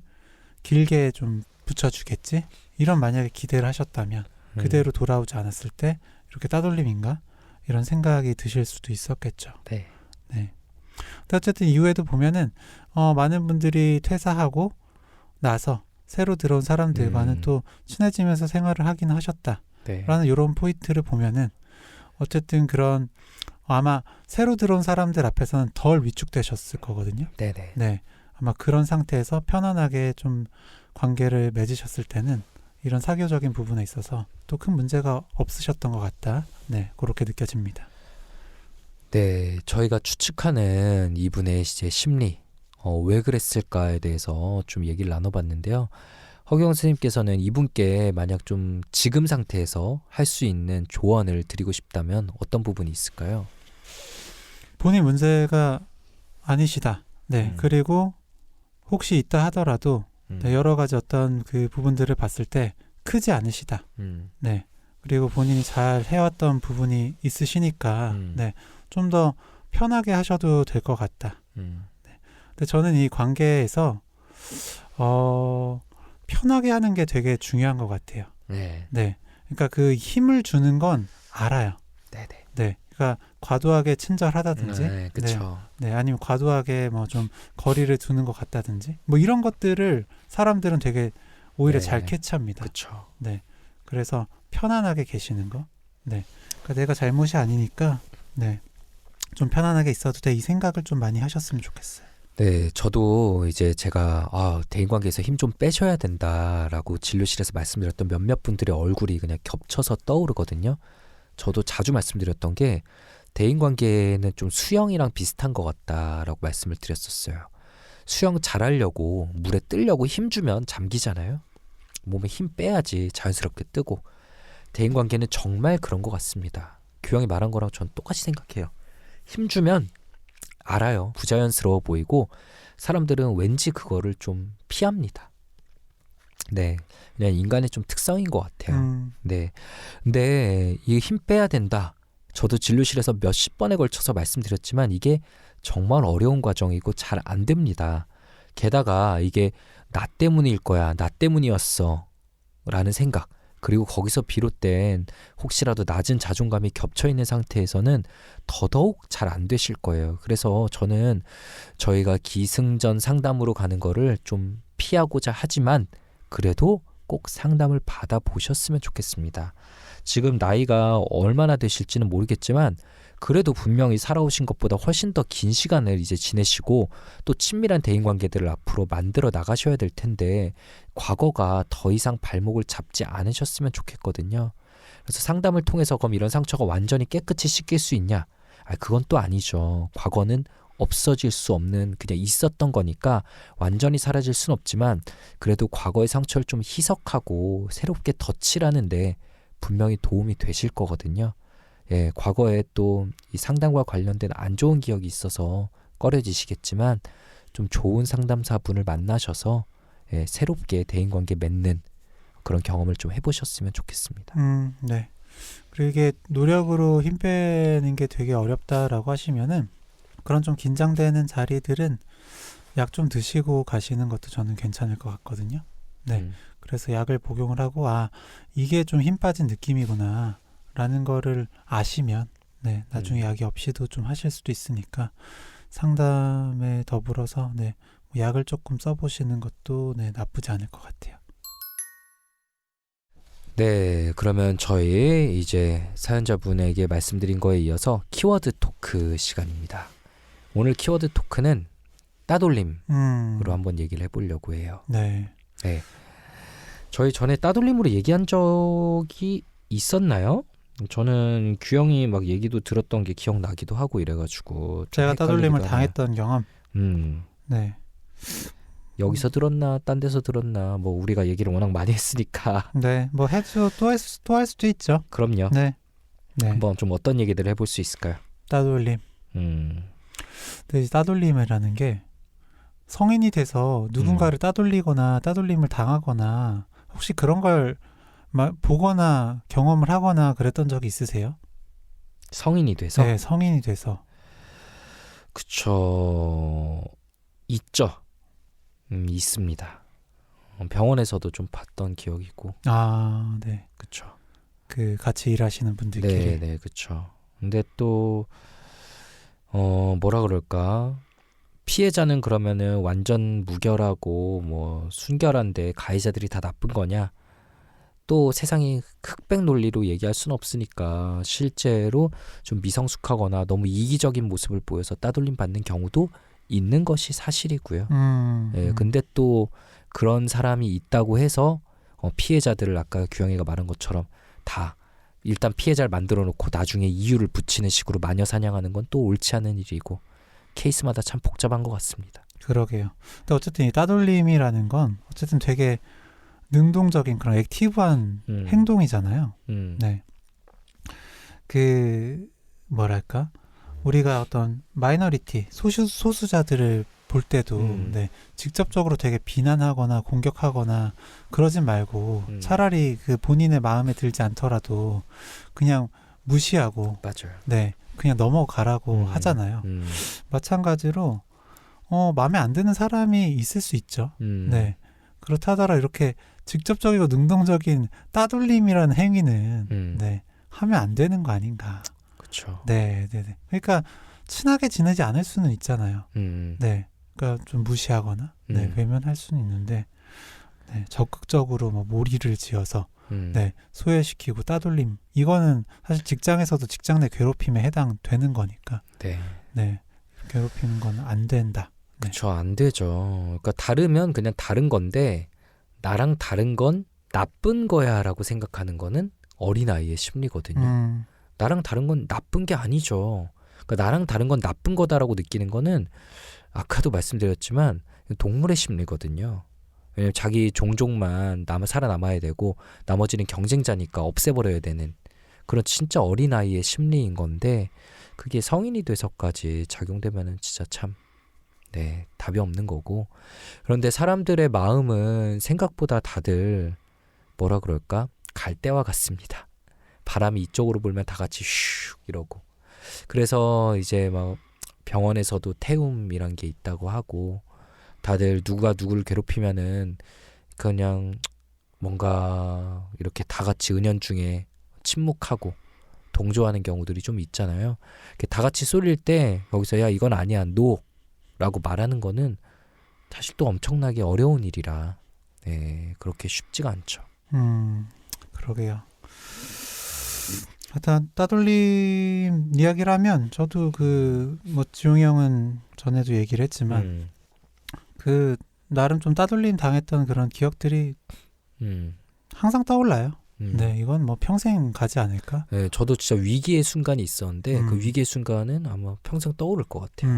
길게 좀 붙여주겠지? 이런 만약에 기대를 하셨다면 그대로 돌아오지 않았을 때 이렇게 따돌림인가? 이런 생각이 드실 수도 있었겠죠. 네. 네. 어쨌든 이후에도 보면은 많은 분들이 퇴사하고 나서 새로 들어온 사람들과는 또 친해지면서 생활을 하긴 하셨다. 네. 라는 이런 포인트를 보면은 어쨌든 그런 아마 새로 들어온 사람들 앞에서는 덜 위축되셨을 거거든요. 네네. 네. 아마 그런 상태에서 편안하게 좀 관계를 맺으셨을 때는 이런 사교적인 부분에 있어서 또 큰 문제가 없으셨던 것 같다. 네, 그렇게 느껴집니다. 네, 저희가 추측하는 이분의 이제 심리, 왜 그랬을까에 대해서 좀 얘기를 나눠봤는데요. 허경 선생님께서는 이분께 만약 좀 지금 상태에서 할 수 있는 조언을 드리고 싶다면 어떤 부분이 있을까요? 본인 문제가 아니시다. 네, 그리고 혹시 있다 하더라도 네, 여러 가지 어떤 그 부분들을 봤을 때 크지 않으시다. 네, 그리고 본인이 잘 해왔던 부분이 있으시니까 네, 좀 더 편하게 하셔도 될 것 같다. 네, 근데 저는 이 관계에서 편하게 하는 게 되게 중요한 것 같아요. 네. 네, 그러니까 그 힘을 주는 건 알아요. 네네. 네, 그러니까 과도하게 친절하다든지, 네, 그렇죠. 네, 아니면 과도하게 뭐 좀 거리를 두는 것 같다든지, 뭐 이런 것들을 사람들은 되게 오히려 네. 잘 캐치합니다. 그렇죠. 네, 그래서 편안하게 계시는 거, 네, 그러니까 내가 잘못이 아니니까, 네, 좀 편안하게 있어도 돼 이 생각을 좀 많이 하셨으면 좋겠어요. 네, 저도 이제 제가 대인관계에서 힘 좀 빼셔야 된다라고 진료실에서 말씀드렸던 몇몇 분들의 얼굴이 그냥 겹쳐서 떠오르거든요. 저도 자주 말씀드렸던 게 대인관계는 좀 수영이랑 비슷한 것 같다라고 말씀을 드렸었어요. 수영 잘하려고 물에 뜨려고 힘 주면 잠기잖아요. 몸에 힘 빼야지 자연스럽게 뜨고. 대인관계는 정말 그런 것 같습니다. 규영이 말한 거랑 전 똑같이 생각해요. 힘 주면 알아요. 부자연스러워 보이고 사람들은 왠지 그거를 좀 피합니다. 네, 그냥 인간의 좀 특성인 것 같아요. 네, 근데 이 힘 빼야 된다. 저도 진료실에서 몇십 번에 걸쳐서 말씀드렸지만 이게 정말 어려운 과정이고 잘 안 됩니다. 게다가 이게 나 때문일 거야, 나 때문이었어 라는 생각, 그리고 거기서 비롯된 혹시라도 낮은 자존감이 겹쳐있는 상태에서는 더더욱 잘 안 되실 거예요. 그래서 저는 저희가 기승전 상담으로 가는 거를 좀 피하고자 하지만 그래도 꼭 상담을 받아보셨으면 좋겠습니다. 지금 나이가 얼마나 되실지는 모르겠지만 그래도 분명히 살아오신 것보다 훨씬 더 긴 시간을 이제 지내시고 또 친밀한 대인관계들을 앞으로 만들어 나가셔야 될 텐데 과거가 더 이상 발목을 잡지 않으셨으면 좋겠거든요. 그래서 상담을 통해서 그럼 이런 상처가 완전히 깨끗이 씻길 수 있냐? 그건 또 아니죠. 과거는 없어질 수 없는 그냥 있었던 거니까 완전히 사라질 순 없지만 그래도 과거의 상처를 좀 희석하고 새롭게 덧칠하는데 분명히 도움이 되실 거거든요. 예, 과거에 또 이 상담과 관련된 안 좋은 기억이 있어서 꺼려지시겠지만 좀 좋은 상담사분을 만나셔서 새롭게 대인관계 맺는 그런 경험을 좀 해보셨으면 좋겠습니다. 네. 그리고 이게 노력으로 힘 빼는 게 되게 어렵다라고 하시면은 그런 좀 긴장되는 자리들은 약 좀 드시고 가시는 것도 저는 괜찮을 것 같거든요. 네. 그래서 약을 복용을 하고 이게 좀 힘 빠진 느낌이구나 라는 거를 아시면 네, 나중에 약이 없이도 좀 하실 수도 있으니까 상담에 더불어서 네, 약을 조금 써보시는 것도 네, 나쁘지 않을 것 같아요. 네, 그러면 저희 이제 사연자분에게 말씀드린 거에 이어서 키워드 토크 시간입니다. 오늘 키워드 토크는 따돌림으로 한번 얘기를 해보려고 해요. 네. 네. 저희 전에 따돌림으로 얘기한 적이 있었나요? 저는 규영이 막 얘기도 들었던 게 기억나기도 하고 이래가지고 제가 따돌림을 당했던 경험. 네. 여기서 들었나 딴 데서 들었나 뭐 우리가 얘기를 워낙 많이 했으니까 네, 뭐 해도 또 할 수도 있죠. 그럼요. 네. 네. 한번 좀 어떤 얘기들을 해볼 수 있을까요? 따돌림. 근데 이 따돌림이라는 게 성인이 돼서 누군가를 따돌리거나 따돌림을 당하거나 혹시 그런 걸 보거나 경험을 하거나 그랬던 적이 있으세요? 성인이 돼서? 네, 성인이 돼서. 그쵸. 있죠. 있습니다. 병원에서도 좀 봤던 기억이 있고. 네. 그쵸. 그 같이 일하시는 분들끼리. 네, 그쵸. 근데 또 뭐라 그럴까? 피해자는 그러면은 완전 무결하고 뭐 순결한데 가해자들이 다 나쁜 거냐? 또 세상이 흑백 논리로 얘기할 수는 없으니까 실제로 좀 미성숙하거나 너무 이기적인 모습을 보여서 따돌림 받는 경우도 있는 것이 사실이고요. 근데 또 그런 사람이 있다고 해서 피해자들을 아까 규영이가 말한 것처럼 다 일단 피해자를 만들어 놓고 나중에 이유를 붙이는 식으로 마녀 사냥하는 건 또 옳지 않은 일이고 케이스마다 참 복잡한 것 같습니다. 그러게요. 근데 어쨌든 이 따돌림이라는 건 어쨌든 되게 능동적인 그런 액티브한 행동이잖아요. 네. 그 뭐랄까? 우리가 어떤 마이너리티, 소수자들을 볼 때도 네, 직접적으로 되게 비난하거나 공격하거나 그러진 말고 차라리 그 본인의 마음에 들지 않더라도 그냥 무시하고 맞아요. 네, 그냥 넘어가라고 하잖아요. 마찬가지로 마음에 안 드는 사람이 있을 수 있죠. 네. 그렇다 하더라도 이렇게 직접적이고 능동적인 따돌림이라는 행위는 네, 하면 안 되는 거 아닌가. 그렇죠. 네. 그러니까 친하게 지내지 않을 수는 있잖아요. 네. 그러니까 좀 무시하거나 네, 외면할 수는 있는데 네, 적극적으로 뭐 몰이를 지어서 네, 소외시키고 따돌림 이거는 사실 직장에서도 직장 내 괴롭힘에 해당되는 거니까 네, 괴롭히는 건 안 된다. 네. 그렇죠. 안 되죠. 그러니까 다르면 그냥 다른 건데 나랑 다른 건 나쁜 거야 라고 생각하는 거는 어린아이의 심리거든요. 나랑 다른 건 나쁜 게 아니죠. 그러니까 나랑 다른 건 나쁜 거다라고 느끼는 거는 아까도 말씀드렸지만 동물의 심리거든요. 왜냐면 자기 종족만 살아남아야 되고 나머지는 경쟁자니까 없애버려야 되는 그런 진짜 어린아이의 심리인 건데 그게 성인이 돼서까지 작용되면은 진짜 참 네, 답이 없는 거고. 그런데 사람들의 마음은 생각보다 다들 뭐라 그럴까? 갈대와 같습니다. 바람이 이쪽으로 불면 다 같이 슉 이러고. 그래서 이제 막 병원에서도 태움이란 게 있다고 하고 다들 누가 누구를 괴롭히면은 그냥 뭔가 이렇게 다 같이 은연중에 침묵하고 동조하는 경우들이 좀 있잖아요. 다 같이 쏠릴 때 거기서 야 이건 아니야 노 라고 말하는 거는 사실 또 엄청나게 어려운 일이라 네, 그렇게 쉽지가 않죠. 그러게요. 하여튼 따돌림 이야기를 하면 저도 뭐 지용이 형은 전에도 얘기를 했지만 그 나름 좀 따돌림 당했던 그런 기억들이 항상 떠올라요. 네, 이건 뭐 평생 가지 않을까? 네, 저도 진짜 위기의 순간이 있었는데 그 위기의 순간은 아마 평생 떠오를 것 같아요.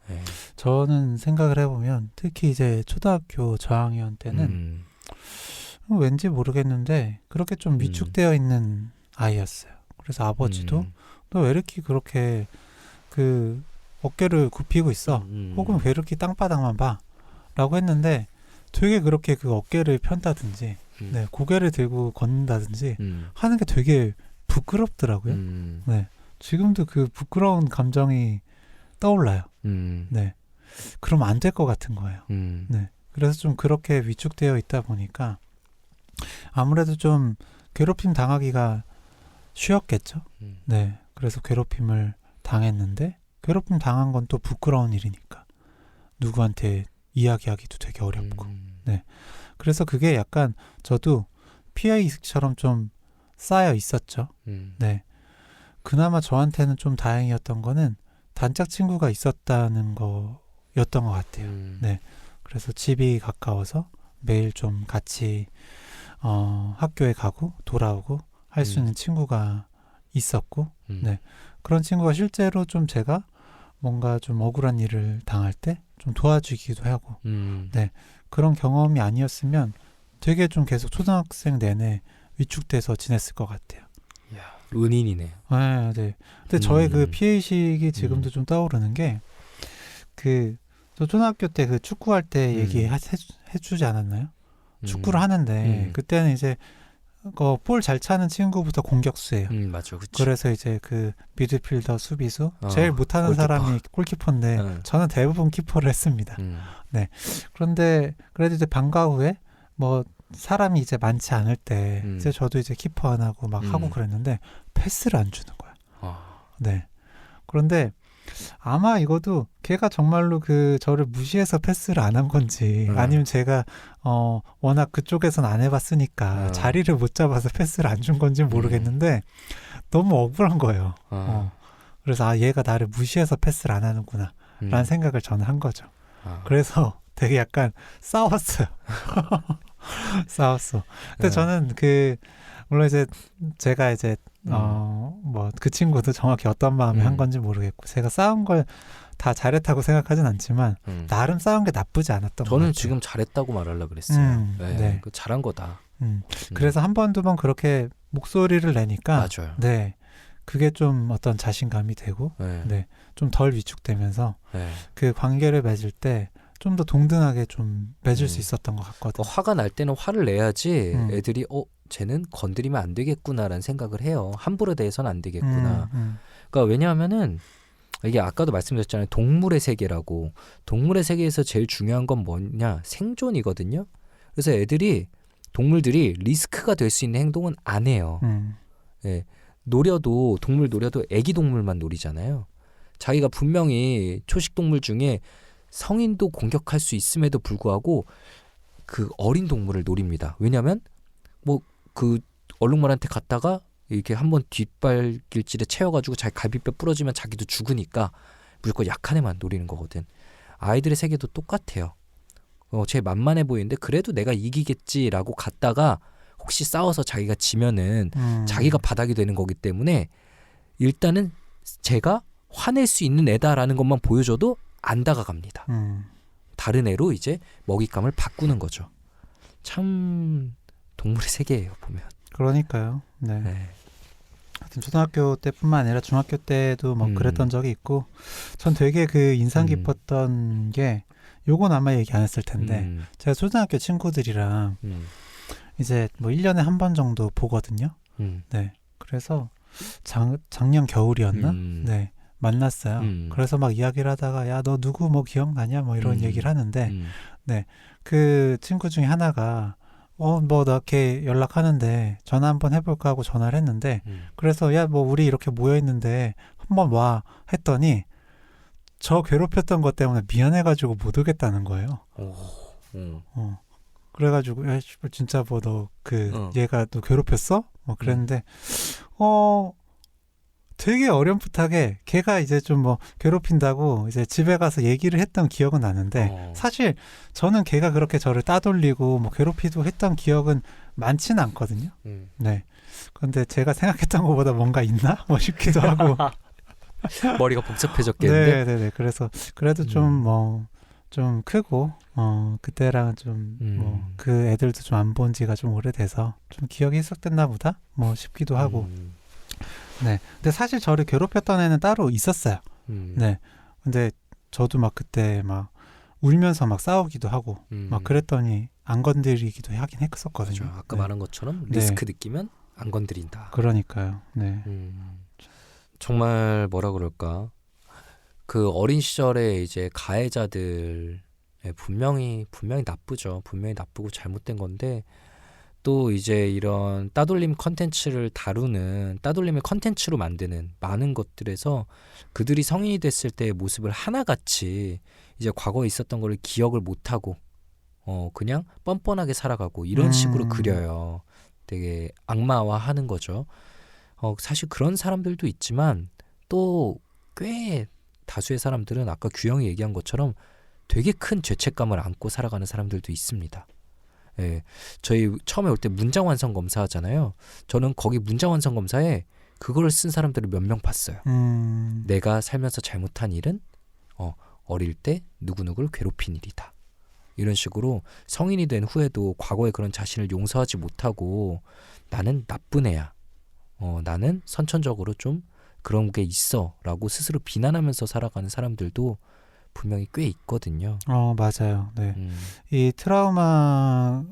네. 저는 생각을 해보면 특히 이제 초등학교 저학년 때는 왠지 모르겠는데 그렇게 좀 위축되어 있는 아이였어요. 그래서 아버지도 너 왜 이렇게 그렇게 그 어깨를 굽히고 있어? 혹은 왜 이렇게 땅바닥만 봐? 라고 했는데 되게 그렇게 그 어깨를 편다든지 네, 고개를 들고 걷는다든지 하는 게 되게 부끄럽더라고요. 네, 지금도 그 부끄러운 감정이 떠올라요. 네, 그러면 안 될 것 같은 거예요. 네, 그래서 좀 그렇게 위축되어 있다 보니까 아무래도 좀 괴롭힘 당하기가 쉬웠겠죠. 네, 그래서 괴롭힘을 당했는데 괴롭힘 당한 건 또 부끄러운 일이니까 누구한테 이야기하기도 되게 어렵고. 네, 그래서 그게 약간 저도 피해 의식처럼 좀 쌓여 있었죠. 네, 그나마 저한테는 좀 다행이었던 거는 단짝 친구가 있었다는 거였던 것 같아요. 네, 그래서 집이 가까워서 매일 좀 같이 학교에 가고 돌아오고 할 수 있는 친구가 있었고, 네, 그런 친구가 실제로 좀 제가 뭔가 좀 억울한 일을 당할 때 좀 도와주기도 하고, 네, 그런 경험이 아니었으면 되게 좀 계속 초등학생 내내 위축돼서 지냈을 것 같아요. 이야, 은인이네요. 네, 네. 근데 저의 그 피해의식이 지금도 좀 떠오르는 게, 저 초등학교 때 그 축구할 때 해주지 않았나요? 축구를 하는데, 그때는 이제, 볼 잘 차는 친구부터 공격수예요. 맞아, 그치. 그래서 이제 그 미드필더, 수비수, 제일 못하는 골키퍼. 사람이 골키퍼인데, 저는 대부분 키퍼를 했습니다. 네. 그런데, 그래도 이제 방과 후에, 뭐, 사람이 이제 많지 않을 때, 이제 저도 이제 키퍼 안 하고 막 하고 그랬는데, 패스를 안 주는 거야. 네. 그런데, 아마 이것도 걔가 정말로 저를 무시해서 패스를 안 한 건지 아니면 제가 워낙 그쪽에선 안 해봤으니까 자리를 못 잡아서 패스를 안 준 건지 모르겠는데 너무 억울한 거예요. 그래서 얘가 나를 무시해서 패스를 안 하는구나 라는 생각을 저는 한 거죠. 그래서 되게 약간 싸웠어요. 싸웠어. 근데 저는 물론 이제 제가 이제 뭐 그 친구도 정확히 어떤 마음에 한 건지 모르겠고 제가 싸운 걸 다 잘했다고 생각하진 않지만 나름 싸운 게 나쁘지 않았던 것 같아요. 저는 지금 잘했다고 말하려고 그랬어요. 네. 잘한 거다. 그래서 한 번, 두 번 그렇게 목소리를 내니까 맞아요. 네. 그게 좀 어떤 자신감이 되고 네. 좀 덜 위축되면서 그 관계를 맺을 때 좀 더 동등하게 좀 맺을 수 있었던 것 같거든요. 화가 날 때는 화를 내야지 애들이 쟤는 건드리면 안 되겠구나라는 생각을 해요. 함부로 대해서는 안 되겠구나. 그러니까 왜냐하면은 이게 아까도 말씀드렸잖아요. 동물의 세계라고. 동물의 세계에서 제일 중요한 건 뭐냐? 생존이거든요. 그래서 동물들이 리스크가 될 수 있는 행동은 안 해요. 예. 동물 노려도 애기 동물만 노리잖아요. 자기가 분명히 초식 동물 중에 성인도 공격할 수 있음에도 불구하고 그 어린 동물을 노립니다. 왜냐하면 뭐 그 얼룩말한테 갔다가 이렇게 한번 뒷발길질에 채워가지고 자기 갈비뼈 부러지면 자기도 죽으니까 무조건 약한 애만 노리는 거거든. 아이들의 세계도 똑같아요. 쟤 만만해 보이는데 그래도 내가 이기겠지라고 갔다가 혹시 싸워서 자기가 지면은 자기가 바닥이 되는 거기 때문에 일단은 제가 화낼 수 있는 애다라는 것만 보여줘도 안 다가갑니다. 다른 애로 이제 먹잇감을 바꾸는 거죠. 참 동물의 세계예요, 보면. 그러니까요. 네. 하여튼 초등학교 때뿐만 아니라 중학교 때도 뭐 그랬던 적이 있고 전 되게 그 인상 깊었던 게 요건 아마 얘기 안 했을 텐데 제가 초등학교 친구들이랑 이제 뭐 1년에 한 번 정도 보거든요. 네. 그래서 작년 겨울이었나? 네. 만났어요. 그래서 막 이야기를 하다가 야, 너 누구 뭐 기억나냐? 뭐 이런 얘기를 하는데 네. 그 친구 중에 하나가 뭐 나 걔 연락하는데 전화 한번 해볼까 하고 전화를 했는데 그래서 야, 뭐 우리 이렇게 모여있는데 한번 와 했더니 저 괴롭혔던 것 때문에 미안해가지고 못 오겠다는 거예요. 그래가지고 야, 진짜 뭐 너 얘가 너 괴롭혔어? 뭐 그랬는데 되게 어렴풋하게 걔가 이제 좀 뭐 괴롭힌다고 이제 집에 가서 얘기를 했던 기억은 나는데 사실 저는 걔가 그렇게 저를 따돌리고 뭐 괴롭히고 했던 기억은 많지는 않거든요. 네. 그런데 제가 생각했던 것보다 뭔가 있나? 뭐 싶기도 하고. 머리가 복잡해졌겠는데. 네네네. 그래서 그래도 좀 크고 그때랑 좀 뭐 그 애들도 좀 안 본 지가 좀 오래돼서 좀 기억이 희석됐나 보다 뭐 싶기도 하고. 네. 근데 사실 저를 괴롭혔던 애는 따로 있었어요. 네. 근데 저도 막 그때 막 울면서 막 싸우기도 하고 막 그랬더니 안 건드리기도 하긴 했었거든요. 그렇죠. 아까 말한 것처럼 리스크 느끼면 안 건드린다. 그러니까요. 네. 정말 뭐라 그럴까? 그 어린 시절에 이제 가해자들 분명히 나쁘죠. 분명히 나쁘고 잘못된 건데 또 이제 이런 따돌림 컨텐츠를 다루는 따돌림을 컨텐츠로 만드는 많은 것들에서 그들이 성인이 됐을 때의 모습을 하나같이 이제 과거에 있었던 걸 기억을 못하고 그냥 뻔뻔하게 살아가고 이런 식으로 그려요. 되게 악마화하는 거죠. 사실 그런 사람들도 있지만 또 꽤 다수의 사람들은 아까 규영이 얘기한 것처럼 되게 큰 죄책감을 안고 살아가는 사람들도 있습니다. 예, 저희 처음에 올 때 문장 완성 검사 하잖아요. 저는 거기 문장 완성 검사에 그거를 쓴 사람들을 몇 명 봤어요. 내가 살면서 잘못한 일은 어릴 때 누구누구를 괴롭힌 일이다. 이런 식으로 성인이 된 후에도 과거의 그런 자신을 용서하지 못하고 나는 나쁜 애야. 나는 선천적으로 좀 그런 게 있어 라고 스스로 비난하면서 살아가는 사람들도 분명히 꽤 있거든요. 맞아요. 네. 이 트라우마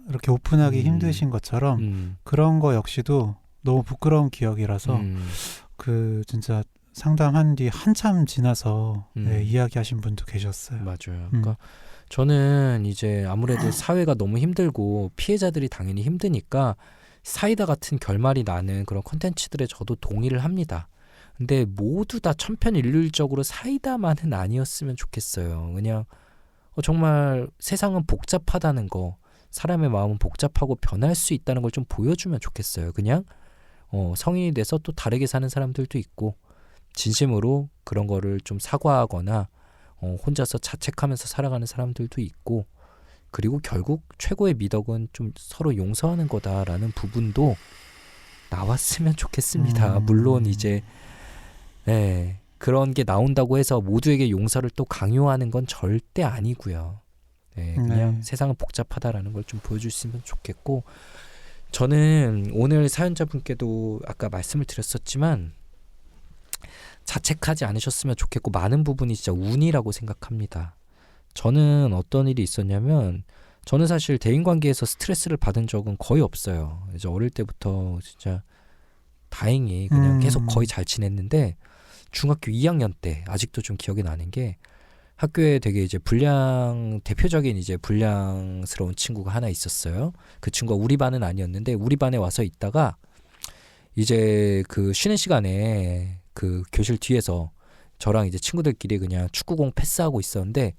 이렇게 오픈하기 힘드신 것처럼 그런 거 역시도 너무 부끄러운 기억이라서 그 진짜 상담한 뒤 한참 지나서 이야기하신 분도 계셨어요. 맞아요. 그러니까 저는 이제 아무래도 사회가 너무 힘들고 피해자들이 당연히 힘드니까 사이다 같은 결말이 나는 그런 콘텐츠들에 저도 동의를 합니다. 근데 모두 다 천편일률적으로 사이다만은 아니었으면 좋겠어요. 그냥 정말 세상은 복잡하다는 거, 사람의 마음은 복잡하고 변할 수 있다는 걸 좀 보여주면 좋겠어요. 그냥 성인이 돼서 또 다르게 사는 사람들도 있고 진심으로 그런 거를 좀 사과하거나 혼자서 자책하면서 살아가는 사람들도 있고 그리고 결국 최고의 미덕은 좀 서로 용서하는 거다라는 부분도 나왔으면 좋겠습니다. 물론 이제 그런 게 나온다고 해서 모두에게 용서를 또 강요하는 건 절대 아니고요. 그냥 세상은 복잡하다라는 걸 좀 보여주시면 좋겠고, 저는 오늘 사연자분께도 아까 말씀을 드렸었지만 자책하지 않으셨으면 좋겠고, 많은 부분이 진짜 운이라고 생각합니다. 저는 어떤 일이 있었냐면, 저는 사실 대인관계에서 스트레스를 받은 적은 거의 없어요. 이제 어릴 때부터 진짜 다행히 그냥 계속 거의 잘 지냈는데, 중학교 2학년 때 아직도 좀 기억이 나는 게, 학교에 되게 이제 대표적인 이제 불량스러운 친구가 하나 있었어요. 그 친구가 우리 반은 아니었는데 우리 반에 와서 있다가 이제 그 쉬는 시간에 그 교실 뒤에서 저랑 이제 친구들끼리 그냥 축구공 패스하고 있었는데,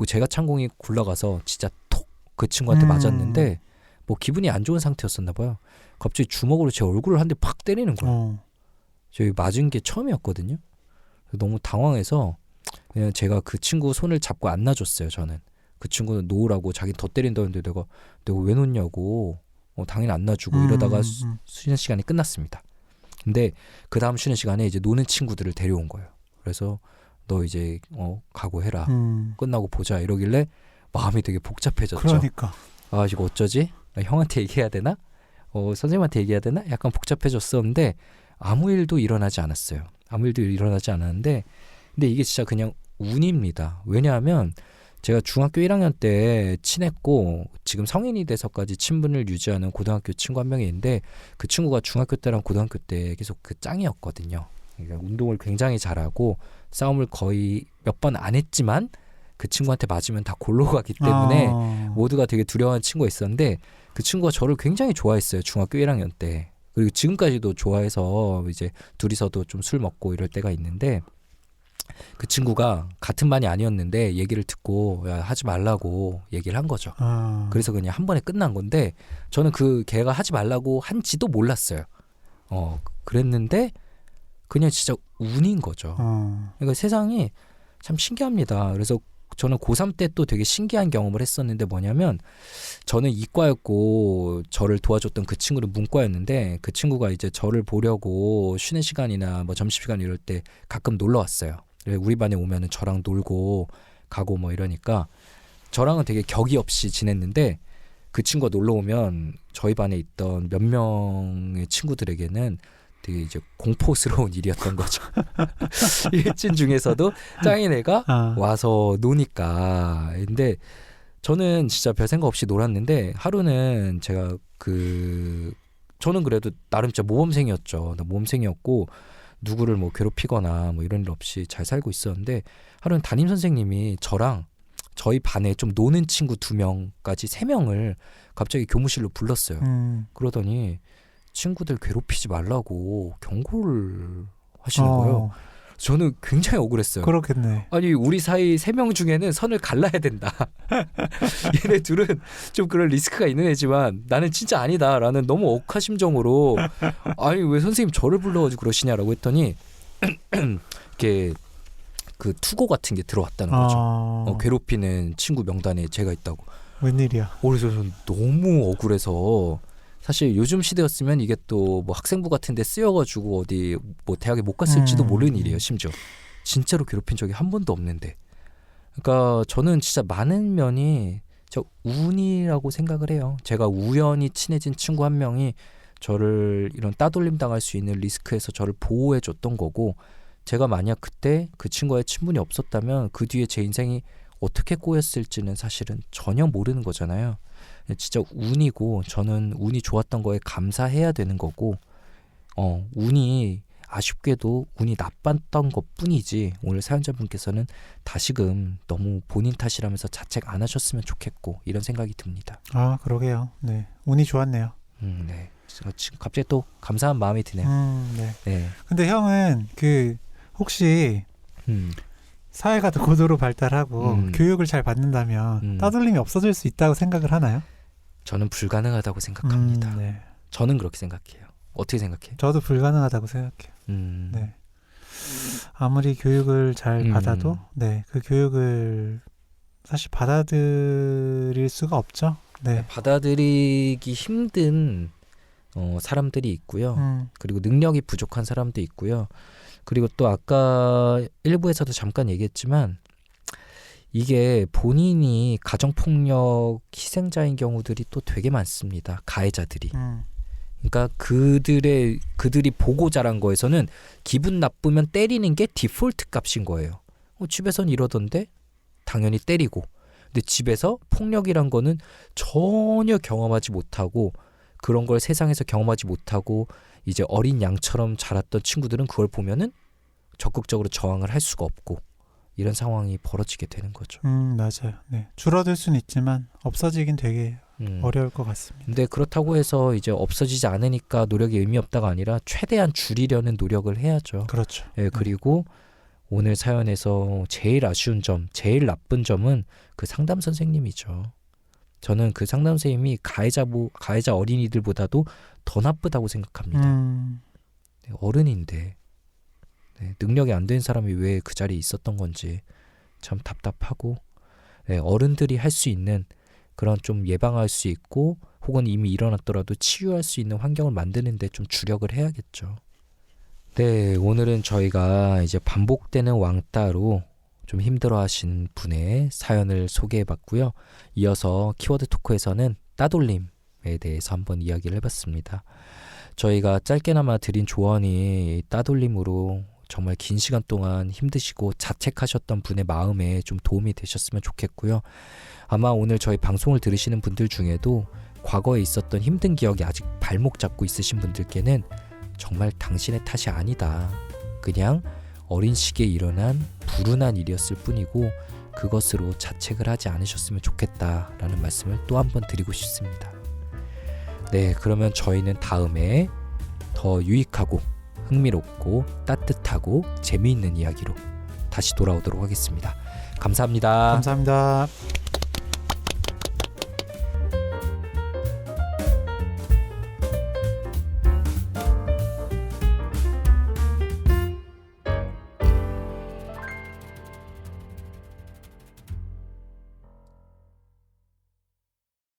제가 찬 공이 굴러가서 진짜 톡 그 친구한테 맞았는데, 뭐 기분이 안 좋은 상태였었나 봐요. 갑자기 주먹으로 제 얼굴을 한 대 팍 때리는 거예요. 저희 맞은 게 처음이었거든요. 너무 당황해서 그냥 제가 그 친구 손을 잡고 안 놔줬어요. 저는 그 친구는 놓으라고, 자기 더 때린다는데 내가 왜 놓냐고, 당연히 안 놔주고 이러다가 쉬는 시간이 끝났습니다. 근데 그 다음 쉬는 시간에 이제 노는 친구들을 데려온 거예요. 그래서 너 이제 각오해라, 끝나고 보자 이러길래 마음이 되게 복잡해졌죠. 그러니까 아, 이거 어쩌지? 나 형한테 얘기해야 되나? 선생님한테 얘기해야 되나? 약간 복잡해졌었는데 아무 일도 일어나지 않았어요. 아무 일도 일어나지 않았는데, 근데 이게 진짜 그냥 운입니다. 왜냐하면 제가 중학교 1학년 때 친했고 지금 성인이 돼서까지 친분을 유지하는 고등학교 친구 한 명이 있는데, 그 친구가 중학교 때랑 고등학교 때 계속 그 짱이었거든요. 그러니까 운동을 굉장히 잘하고 싸움을 거의 몇 번 안 했지만 그 친구한테 맞으면 다 골로 가기 때문에 모두가 되게 두려워하는 친구가 있었는데, 그 친구가 저를 굉장히 좋아했어요. 중학교 1학년 때. 그리고 지금까지도 좋아해서 이제 둘이서도 좀 술 먹고 이럴 때가 있는데, 그 친구가 같은 반이 아니었는데 얘기를 듣고 하지 말라고 얘기를 한 거죠. 그래서 그냥 한 번에 끝난 건데, 저는 걔가 하지 말라고 한지도 몰랐어요. 그랬는데 그냥 진짜 운인 거죠. 그러니까 세상이 참 신기합니다. 그래서 저는 고3 때 또 되게 신기한 경험을 했었는데, 뭐냐면 저는 이과였고 저를 도와줬던 그 친구는 문과였는데, 그 친구가 이제 저를 보려고 쉬는 시간이나 뭐 점심시간 이럴 때 가끔 놀러 왔어요. 우리 반에 오면은 저랑 놀고 가고 뭐 이러니까 저랑은 되게 격이 없이 지냈는데, 그 친구가 놀러 오면 저희 반에 있던 몇 명의 친구들에게는 되게 이제 공포스러운 일이었던 거죠. 일진 중에서도 짱인 애가 와서 노니까. 근데 저는 진짜 별 생각 없이 놀았는데, 하루는 제가 저는 그래도 나름 진짜 모범생이었죠. 나 모범생이었고 누구를 뭐 괴롭히거나 뭐 이런 일 없이 잘 살고 있었는데, 하루는 담임 선생님이 저랑 저희 반에 좀 노는 친구 2명까지 3명을 갑자기 교무실로 불렀어요. 그러더니 친구들 괴롭히지 말라고 경고를 하시는 거예요. 저는 굉장히 억울했어요. 그렇겠네. 아니, 우리 사이 3명 중에는 선을 갈라야 된다. 얘네 둘은 좀 그런 리스크가 있는 애지만 나는 진짜 아니다라는 너무 억하심정으로, 아니 왜 선생님 저를 불러가지고 그러시냐라고 했더니 이렇게 그 투고 같은 게 들어왔다는 거죠. 괴롭히는 친구 명단에 제가 있다고. 웬일이야. 그래서 저는 너무 억울해서, 사실 요즘 시대였으면 이게 또 뭐 학생부 같은 데 쓰여가지고 어디 뭐 대학에 못 갔을지도 모르는 일이에요. 심지어 진짜로 괴롭힌 적이 한 번도 없는데. 그러니까 저는 진짜 많은 면이 저 운이라고 생각을 해요. 제가 우연히 친해진 친구 한 명이 저를 이런 따돌림 당할 수 있는 리스크에서 저를 보호해 줬던 거고, 제가 만약 그때 그 친구와의 친분이 없었다면 그 뒤에 제 인생이 어떻게 꼬였을지는 사실은 전혀 모르는 거잖아요. 진짜 운이고, 저는 운이 좋았던 거에 감사해야 되는 거고, 운이 아쉽게도 운이 나빴던 것뿐이지, 오늘 사연자분께서는 다시금 너무 본인 탓이라면서 자책 안 하셨으면 좋겠고, 이런 생각이 듭니다. 아, 그러게요. 네, 운이 좋았네요. 네, 지금 갑자기 또 감사한 마음이 드네요. 네. 근데 형은 혹시 사회가 더 고도로 발달하고 교육을 잘 받는다면 따돌림이 없어질 수 있다고 생각을 하나요? 저는 불가능하다고 생각합니다. 네. 저는 그렇게 생각해요. 어떻게 생각해요? 저도 불가능하다고 생각해요. 네. 아무리 교육을 잘 받아도 그 교육을 사실 받아들일 수가 없죠. 네. 받아들이기 힘든 사람들이 있고요. 그리고 능력이 부족한 사람도 있고요. 그리고 또 아까 일부에서도 잠깐 얘기했지만 이게 본인이 가정폭력 희생자인 경우들이 또 되게 많습니다. 가해자들이. 그러니까 그들이 보고 자란 거에서는 기분 나쁘면 때리는 게 디폴트 값인 거예요. 집에선 이러던데 당연히 때리고. 근데 집에서 폭력이란 거는 전혀 경험하지 못하고 그런 걸 세상에서 경험하지 못하고 이제 어린 양처럼 자랐던 친구들은 그걸 보면은 적극적으로 저항을 할 수가 없고 이런 상황이 벌어지게 되는 거죠. 맞아요. 네. 줄어들 수는 있지만 없어지긴 되게 어려울 것 같습니다. 근데 그렇다고 해서 이제 없어지지 않으니까 노력이 의미 없다가 아니라 최대한 줄이려는 노력을 해야죠. 그렇죠. 예, 그리고 오늘 사연에서 제일 아쉬운 점, 제일 나쁜 점은 그 상담 선생님이죠. 저는 그 상담 선생님이 가해자 어린이들보다도 더 나쁘다고 생각합니다. 네, 어른인데 네, 능력이 안 된 사람이 왜 그 자리에 있었던 건지 참 답답하고 네, 어른들이 할 수 있는 그런 좀 예방할 수 있고 혹은 이미 일어났더라도 치유할 수 있는 환경을 만드는 데 좀 주력을 해야겠죠. 네, 오늘은 저희가 이제 반복되는 왕따로 좀 힘들어하신 분의 사연을 소개해봤고요. 이어서 키워드 토크에서는 따돌림에 대해서 한번 이야기를 해봤습니다. 저희가 짧게나마 드린 조언이 따돌림으로 정말 긴 시간 동안 힘드시고 자책하셨던 분의 마음에 좀 도움이 되셨으면 좋겠고요. 아마 오늘 저희 방송을 들으시는 분들 중에도 과거에 있었던 힘든 기억이 아직 발목 잡고 있으신 분들께는 정말 당신의 탓이 아니다. 그냥 어린 시기에 일어난 불운한 일이었을 뿐이고 그것으로 자책을 하지 않으셨으면 좋겠다라는 말씀을 또 한 번 드리고 싶습니다. 네, 그러면 저희는 다음에 더 유익하고 흥미롭고 따뜻하고 재미있는 이야기로 다시 돌아오도록 하겠습니다. 감사합니다. 감사합니다.